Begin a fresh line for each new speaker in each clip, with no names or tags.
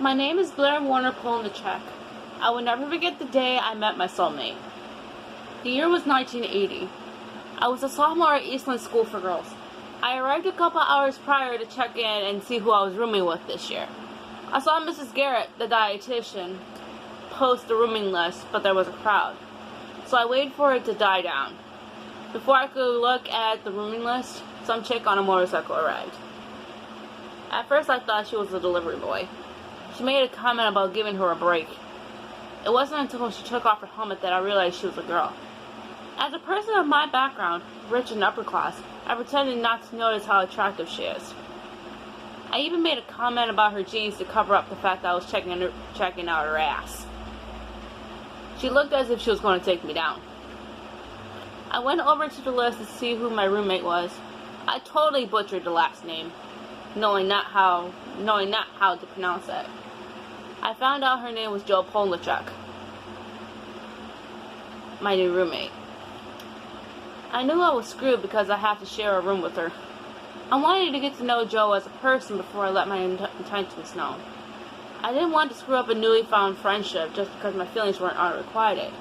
My name is Blair Warner Polnichek. I will never forget the day I met my soulmate. The year was 1980. I was a sophomore at Eastland School for Girls. I arrived a couple hours prior to check in and see who I was rooming with this year. I saw Mrs. Garrett, the dietitian, post the rooming list, but there was a crowd. So I waited for it to die down. Before I could look at the rooming list, some chick on a motorcycle arrived. At first I thought she was a delivery boy. She made a comment about giving her a break. It wasn't until she took off her helmet that I realized she was a girl. As a person of my background, rich and upper class, I pretended not to notice how attractive she is. I even made a comment about her jeans to cover up the fact that I was checking out her ass. She looked as if she was going to take me down. I went over to the list to see who my roommate was. I totally butchered the last name, knowing not how to pronounce it. I found out her name was Jo Polnichek, my new roommate. I knew I was screwed because I had to share a room with her. I wanted to get to know Jo as a person before I let my intentions known. I didn't want to screw up a newly found friendship just because my feelings weren't unrequited.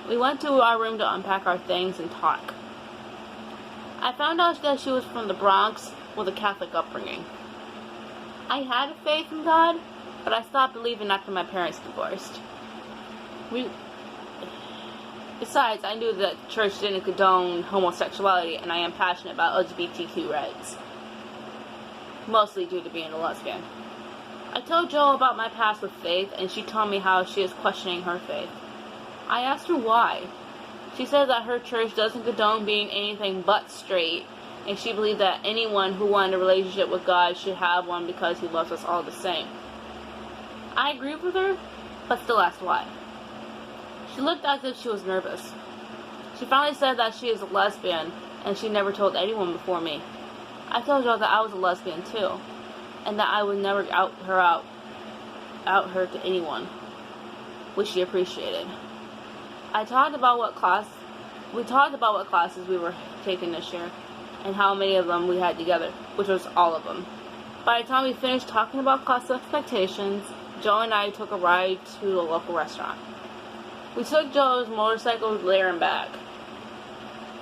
We went to our room to unpack our things and talk. I found out that she was from the Bronx with a Catholic upbringing. I had a faith in God, but I stopped believing after my parents divorced. Besides, I knew that the church didn't condone homosexuality, and I am passionate about LGBTQ rights, mostly due to being a lesbian. I told Jo about my past with faith, and she told me how she is questioning her faith. I asked her why. She said that her church doesn't condone being anything but straight, and she believed that anyone who wanted a relationship with God should have one because He loves us all the same. I agreed with her, but still asked why. She looked as if she was nervous. She finally said that she is a lesbian, and she never told anyone before me. I told Jo that I was a lesbian too, and that I would never out her to anyone, which she appreciated. We talked about what classes we were taking this year, and how many of them we had together, which was all of them. By the time we finished talking about class expectations, Jo and I took a ride to a local restaurant. We took Jo's motorcycle there and back.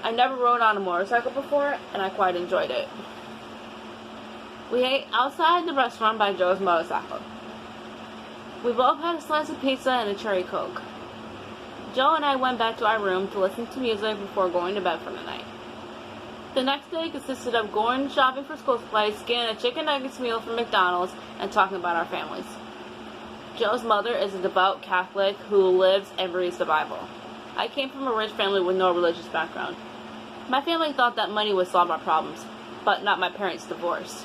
I never rode on a motorcycle before, and I quite enjoyed it. We ate outside the restaurant by Jo's motorcycle. We both had a slice of pizza and a cherry coke. Jo and I went back to our room to listen to music before going to bed for the night. The next day consisted of going shopping for school supplies, getting a chicken nuggets meal from McDonald's, and talking about our families. Jo's mother is a devout Catholic who lives and reads the Bible. I came from a rich family with no religious background. My family thought that money would solve our problems, but not my parents' divorce.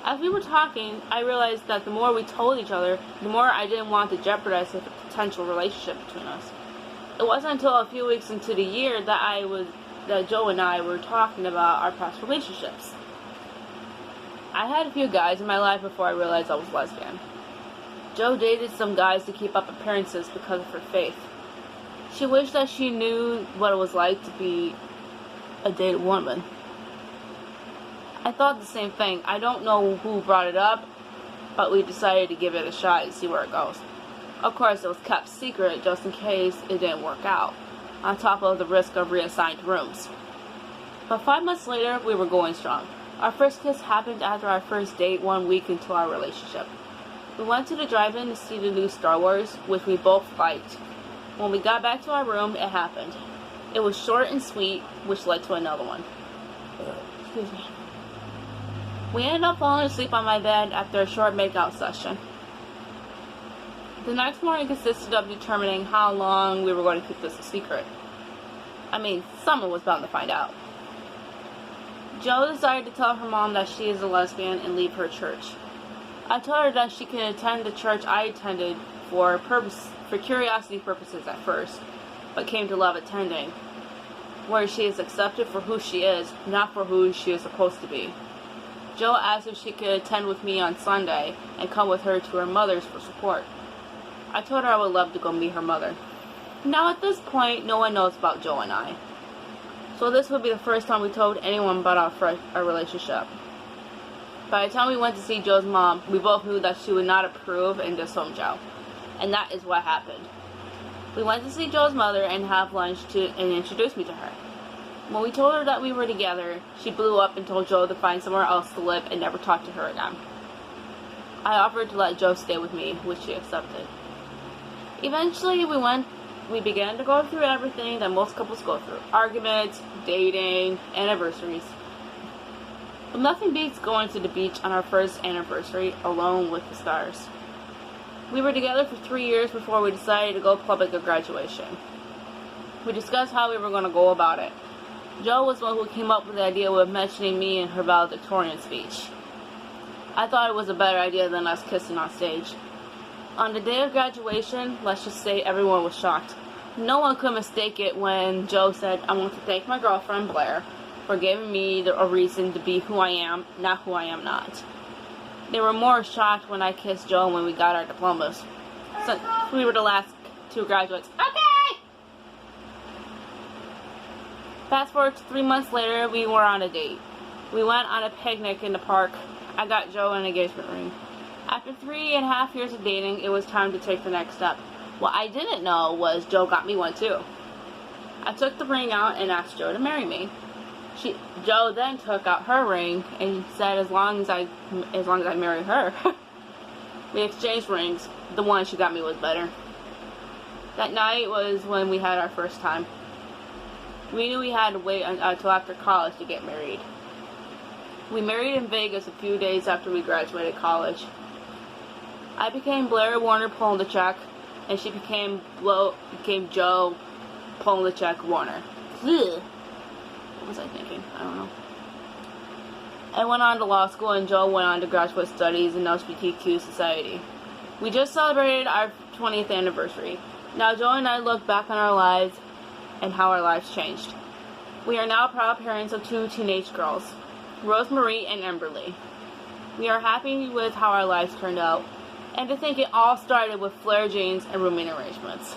As we were talking, I realized that the more we told each other, the more I didn't want to jeopardize the potential relationship between us. It wasn't until a few weeks into the year that Jo and I were talking about our past relationships. I had a few guys in my life before I realized I was lesbian. Jo dated some guys to keep up appearances because of her faith. She wished that she knew what it was like to be a dated woman. I thought the same thing. I don't know who brought it up, but we decided to give it a shot and see where it goes. Of course, it was kept secret just in case it didn't work out, on top of the risk of reassigned rooms. But 5 months later, we were going strong. Our first kiss happened after our first date 1 week into our relationship. We went to the drive-in to see the new Star Wars, which we both liked. When we got back to our room, it happened. It was short and sweet, which led to another one. Excuse me. We ended up falling asleep on my bed after a short makeout session. The next morning consisted of determining how long we were going to keep this a secret. I mean, someone was bound to find out. Jo decided to tell her mom that she is a lesbian and leave her church. I told her that she can attend the church I attended for curiosity purposes at first, but came to love attending, where she is accepted for who she is, not for who she is supposed to be. Jo asked if she could attend with me on Sunday and come with her to her mother's for support. I told her I would love to go meet her mother. Now at this point, no one knows about Jo and I. So this would be the first time we told anyone about our relationship. By the time we went to see Joe's mom, we both knew that she would not approve and disown Joe. And that is what happened. We went to see Joe's mother and have lunch and introduce me to her. When we told her that we were together, she blew up and told Joe to find somewhere else to live and never talk to her again. I offered to let Joe stay with me, which she accepted. Eventually, we began to go through everything that most couples go through. Arguments, dating, anniversaries. But nothing beats going to the beach on our first anniversary alone with the stars. We were together for 3 years before we decided to go public at graduation. We discussed how we were going to go about it. Joe was the one who came up with the idea of mentioning me in her valedictorian speech. I thought it was a better idea than us kissing on stage. On the day of graduation, let's just say everyone was shocked. No one could mistake it when Joe said, "I want to thank my girlfriend Blair for giving me a reason to be who I am, not who I am not." They were more shocked when I kissed Joe when we got our diplomas. So we were the last two graduates. Okay! Fast forward to 3 months later, we were on a date. We went on a picnic in the park. I got Joe an engagement ring. After 3.5 years of dating, it was time to take the next step. What I didn't know was Joe got me one too. I took the ring out and asked Joe to marry me. Joe then took out her ring and said as long as I marry her. We exchanged rings. The one she got me was better. That night was when we had our first time. We knew we had to wait until after college to get married. We married in Vegas a few days after we graduated college. I became Blair Warner Polnicek, and she became Joe Polnicek Warner. Ugh. What was I thinking? I don't know. I went on to law school, and Joe went on to graduate studies in LGBTQ society. We just celebrated our 20th anniversary. Now Joe and I look back on our lives and how our lives changed. We are now proud parents of 2 teenage girls, Rosemarie and Emberly. We are happy with how our lives turned out, and to think it all started with flare jeans and rooming arrangements.